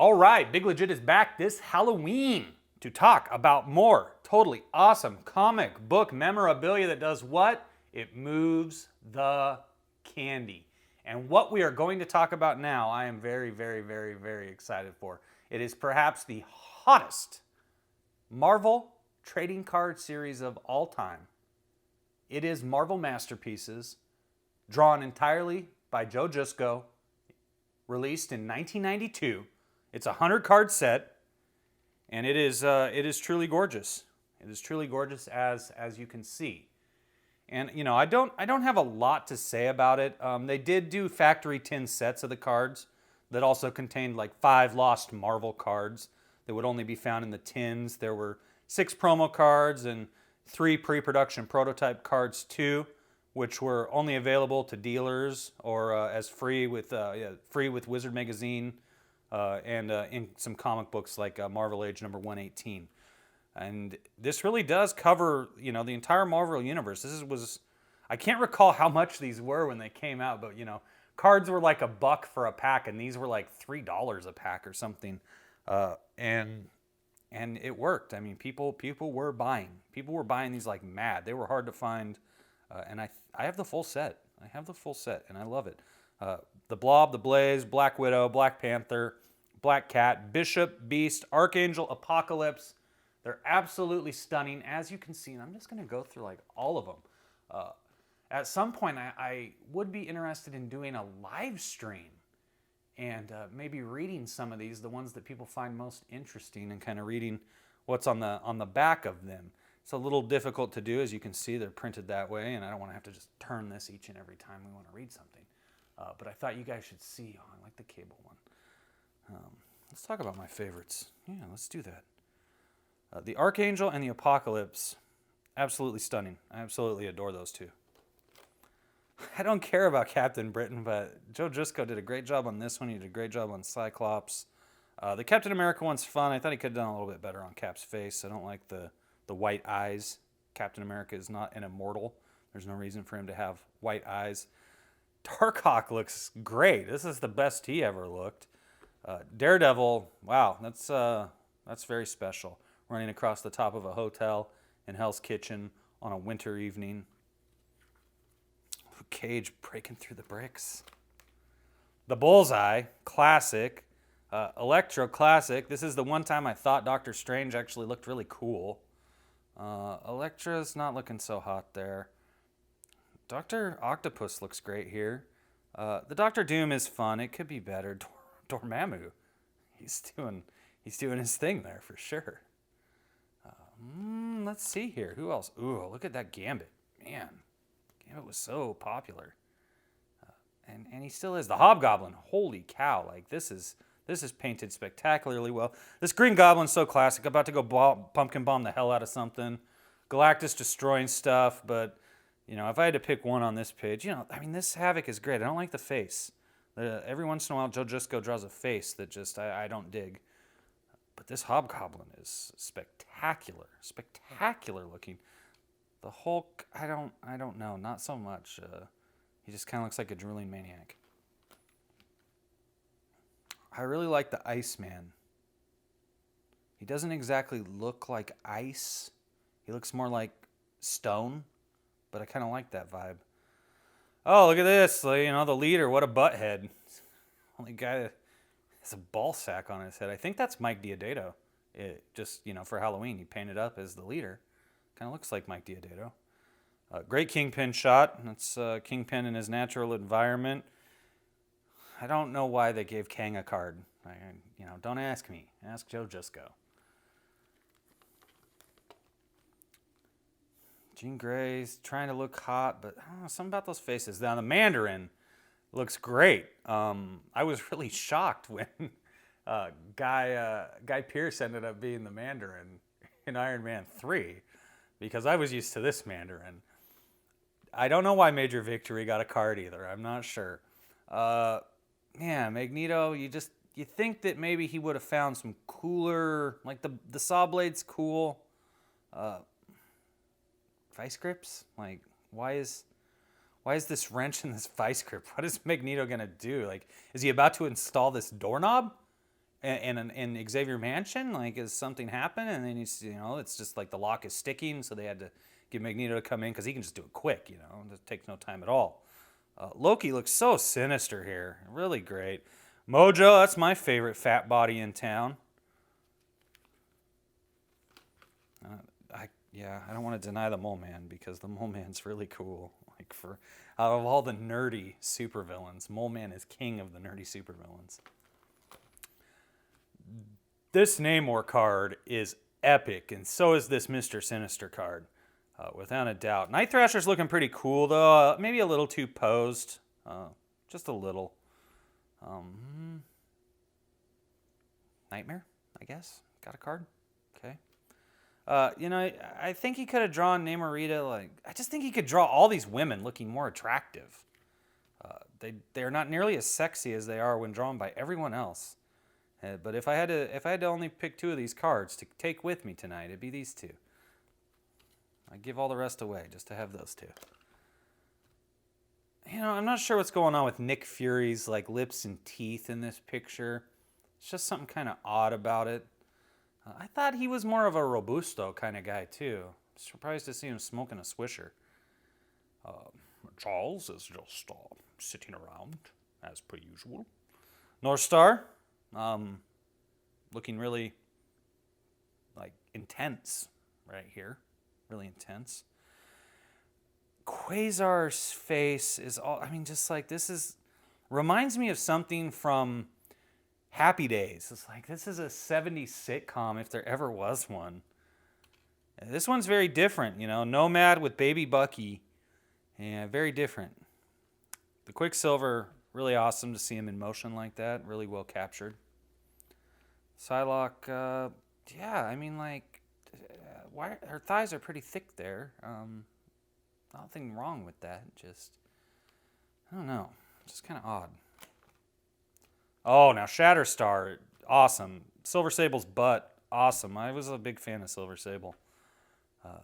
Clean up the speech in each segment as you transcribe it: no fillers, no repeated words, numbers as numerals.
All right, Big Legit is back this Halloween to talk about more totally awesome comic book memorabilia that does what? It moves the candy. And what we are going to talk about now, I am very excited for. It is perhaps the hottest Marvel trading card series of all time. It is Marvel Masterpieces, drawn entirely by Joe Jusko, released in 1992. It's a 100-card set, and it is truly gorgeous. It is truly gorgeous as you can see. And you know, I don't have a lot to say about it. They did do factory tin sets of the cards that also contained like 5 lost Marvel cards that would only be found in the tins. There were 6 promo cards and 3 pre-production prototype cards too, which were only available to dealers or as free with Wizard Magazine and in some comic books like Marvel Age number 118. And this really does cover, you know, the entire Marvel universe. I can't recall how much these were when they came out, but you know, cards were like $1 for a pack, and these were like $3 a pack or something. And it worked. I mean, people were buying. People were buying these like mad. They were hard to find, and I have the full set. I have the full set, and I love it. The Blob, the Blaze, Black Widow, Black Panther, Black Cat, Bishop, Beast, Archangel, Apocalypse. They're absolutely stunning, as you can see. And I'm just going to go through like all of them. At some point, I would be interested in doing a live stream and maybe reading some of these, the ones that people find most interesting, and kind of reading what's on the back of them. It's a little difficult to do, as you can see. They're printed that way, and I don't want to have to just turn this each and every time we want to read something. But I thought you guys should see. Oh, I like the cable one. Let's talk about my favorites. Yeah, let's do that. The Archangel and the Apocalypse, absolutely stunning. I absolutely adore those two. I don't care about Captain Britain, but Joe Jusko did a great job on this one. He did a great job on Cyclops. The Captain America one's fun. I thought he could have done a little bit better on Cap's face. I don't like the white eyes. Captain America is not an immortal. There's no reason for him to have white eyes. Darkhawk looks great. This is the best he ever looked. Daredevil, wow, that's very special. Running across the top of a hotel in Hell's Kitchen on a winter evening. Cage breaking through the bricks. The Bullseye, classic. Electro, classic. This is the one time I thought Doctor Strange actually looked really cool. Elektra's not looking so hot there. Dr. Octopus looks great here. The Doctor Doom is fun. It could be better. Dormammu, he's doing his thing there for sure. Let's see here. Who else? Ooh, look at that Gambit. Man, Gambit was so popular. And he still is. The Hobgoblin. Holy cow. Like, this is painted spectacularly well. This Green Goblin's so classic. About to go pumpkin bomb the hell out of something. Galactus destroying stuff. But, you know, if I had to pick one on this page, you know, I mean, this Havoc is great. I don't like the face. Every once in a while, Joe Jusko draws a face that just I don't dig. But this Hobgoblin is spectacular looking. The Hulk, I don't know, not so much. He just kind of looks like a drooling maniac. I really like the Iceman. He doesn't exactly look like ice. He looks more like stone, but I kind of like that vibe. Oh, look at this! You know, the leader. What a butthead! Only guy that has a ball sack on his head. I think that's Mike Diodato. It just, you know, for Halloween, he painted up as the leader. Kind of looks like Mike Diodato. Great Kingpin shot. That's Kingpin in his natural environment. I don't know why they gave Kang a card. You know, don't ask me. Ask Joe Jusko. Jean Grey's trying to look hot, but I don't know, something about those faces. Now, the Mandarin looks great. I was really shocked when Guy Pearce ended up being the Mandarin in Iron Man 3, because I was used to this Mandarin. I don't know why Major Victory got a card either. I'm not sure. Yeah, Magneto, you think that maybe he would have found some cooler, like the saw blade's cool. Vice grips? Like, why is this wrench in this vice grip? What is Magneto gonna do? Like, is he about to install this doorknob? in Xavier Mansion, like, is something happen? And then it's just like the lock is sticking, so they had to get Magneto to come in because he can just do it quick, it takes no time at all. Loki looks so sinister here, really great. Mojo, that's my favorite fat body in town. I don't want to deny the Mole Man because the Mole Man's really cool. Like, out of all the nerdy supervillains, Mole Man is king of the nerdy supervillains. This Namor card is epic, and so is this Mr. Sinister card, without a doubt. Night Thrasher's looking pretty cool, though. Maybe a little too posed. Just a little. Nightmare, I guess. Got a card? Okay. I think he could have drawn Namorita, I just think he could draw all these women looking more attractive. They're not nearly as sexy as they are when drawn by everyone else. But if I had to only pick 2 of these cards to take with me tonight, it'd be these 2. I'd give all the rest away just to have those 2. I'm not sure what's going on with Nick Fury's lips and teeth in this picture. It's just something kind of odd about it. I thought he was more of a Robusto kind of guy, too. Surprised to see him smoking a Swisher. Charles is just sitting around, as per usual. North Star, looking really, intense right here. Really intense. Quasar's face is this reminds me of something from Happy Days. It's this is a 70s sitcom if there ever was one. This one's very different, Nomad with Baby Bucky. Yeah, very different. The Quicksilver, really awesome to see him in motion like that. Really well captured. Psylocke, why her thighs are pretty thick there. Nothing wrong with that. Just, I don't know. Just kind of odd. Oh, now Shatterstar, awesome. Silver Sable's butt, awesome. I was a big fan of Silver Sable.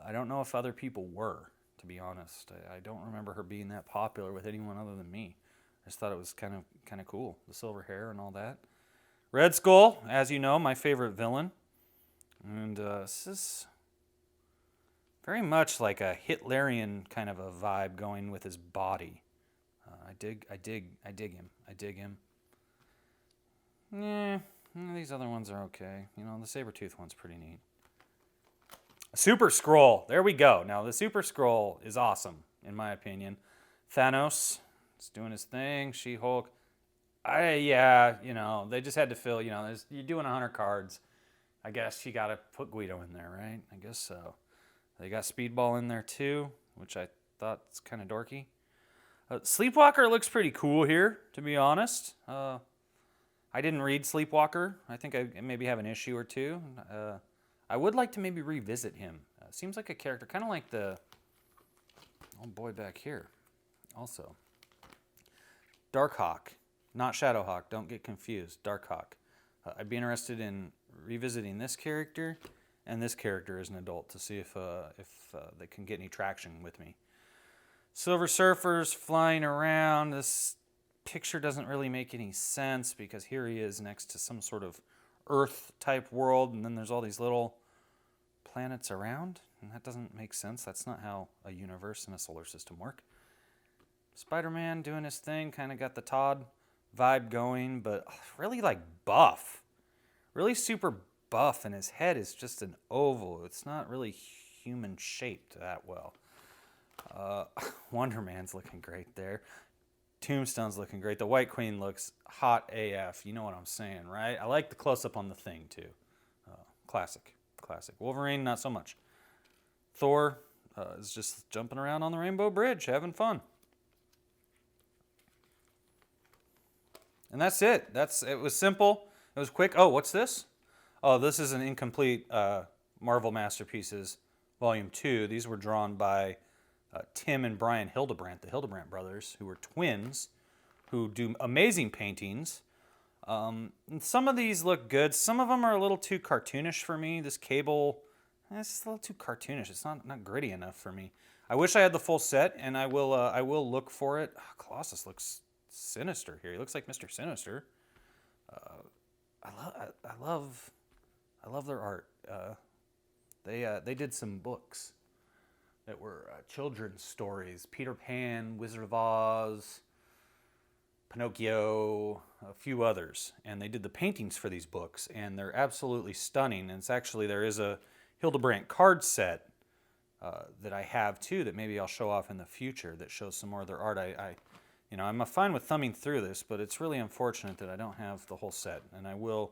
I don't know if other people were, to be honest. I don't remember her being that popular with anyone other than me. I just thought it was kind of cool, the silver hair and all that. Red Skull, as you know, my favorite villain. And this is very much like a Hitlerian kind of a vibe going with his body. I dig him. Yeah, these other ones are okay. The Sabretooth one's pretty neat. Super Skrull. There we go. Now, the Super Skrull is awesome, in my opinion. Thanos is doing his thing. She-Hulk. They just had to fill, you're doing 100 cards. I guess you got to put Guido in there, right? I guess so. They got Speedball in there, too, which I thought was kind of dorky. Sleepwalker looks pretty cool here, to be honest. I didn't read Sleepwalker. I think I maybe have an issue or 2. I would like to maybe revisit him. Seems like a character, kind of like the old boy back here. Also, Darkhawk, not Shadowhawk. Don't get confused. Darkhawk. I'd be interested in revisiting this character and this character as an adult to see if they can get any traction with me. Silver Surfer's flying around. This picture doesn't really make any sense because here he is next to some sort of Earth-type world, and then there's all these little planets around, and that doesn't make sense. That's not how a universe and a solar system work. Spider-Man doing his thing, kind of got the Todd vibe going, but really buff. Really super buff, and his head is just an oval. It's not really human-shaped that well. Wonder Man's looking great there. Tombstone's looking great. The White Queen looks hot AF. You know what I'm saying, right? I like the close-up on the Thing, too. Classic. Wolverine, not so much. Thor is just jumping around on the Rainbow Bridge, having fun. And that's it. It was simple. It was quick. Oh, what's this? Oh, this is an incomplete Marvel Masterpieces Volume 2. These were drawn by Tim and Brian Hildebrandt, the Hildebrandt brothers, who were twins, who do amazing paintings. And some of these look good. Some of them are a little too cartoonish for me. This Cable, it's a little too cartoonish. It's not gritty enough for me. I wish I had the full set, and I will look for it. Colossus looks sinister here. He looks like Mr. Sinister. I love their art. They did some books that were children's stories: Peter Pan, Wizard of Oz, Pinocchio, a few others, and they did the paintings for these books, and they're absolutely stunning. And it's actually, there is a Hildebrandt card set that I have too that maybe I'll show off in the future that shows some more of their art. I'm fine with thumbing through this, but it's really unfortunate that I don't have the whole set, and I will.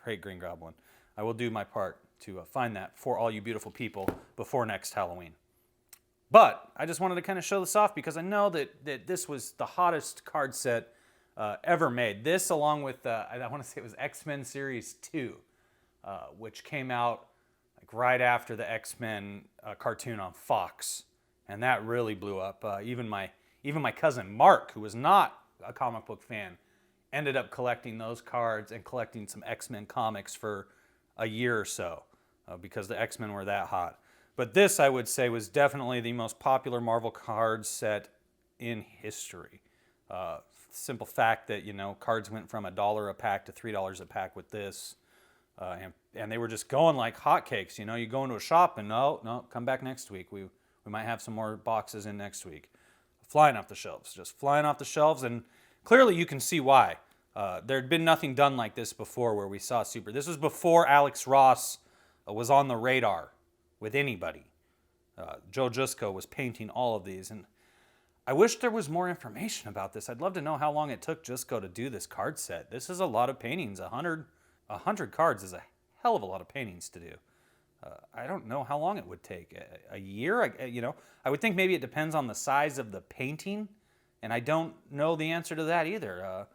Great Green Goblin. I will do my part to find that for all you beautiful people before next Halloween. But I just wanted to kind of show this off because I know that this was the hottest card set ever made. This, along with, I want to say it was X-Men Series 2, which came out like right after the X-Men cartoon on Fox. And that really blew up. Even my cousin Mark, who was not a comic book fan, ended up collecting those cards and collecting some X-Men comics for a year or so because the X-Men were that hot. But this, I would say, was definitely the most popular Marvel card set in history. Simple fact that, cards went from $1 a pack to $3 a pack with this. And they were just going like hotcakes. You go into a shop and no, come back next week. We might have some more boxes in next week. Flying off the shelves, just flying off the shelves. And clearly you can see why. There had been nothing done like this before where we saw super. This was before Alex Ross was on the radar with anybody. Joe Jusko was painting all of these, and I wish there was more information about this. I'd love to know how long it took Jusko to do this card set. This is a lot of paintings. 100 cards is a hell of a lot of paintings to do. I don't know how long it would take. A year? I would think maybe it depends on the size of the painting, and I don't know the answer to that either.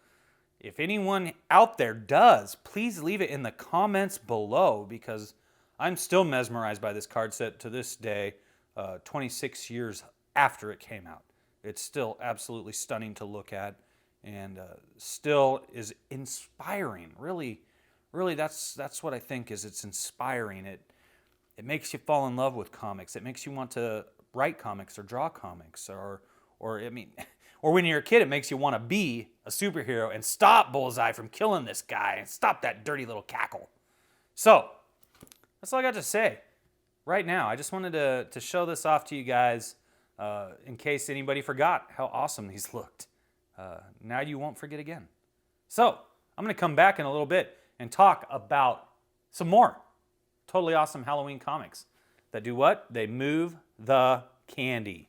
If anyone out there does, please leave it in the comments below because I'm still mesmerized by this card set to this day, 26 years after it came out. It's still absolutely stunning to look at and still is inspiring. Really, that's what I think is it's inspiring. It makes you fall in love with comics. It makes you want to write comics or draw comics or when you're a kid, it makes you want to be a superhero and stop Bullseye from killing this guy and stop that dirty little cackle. So, that's all I got to say right now. I just wanted to show this off to you guys in case anybody forgot how awesome these looked. Now you won't forget again. So, I'm going to come back in a little bit and talk about some more totally awesome Halloween comics that do what? They move the candy.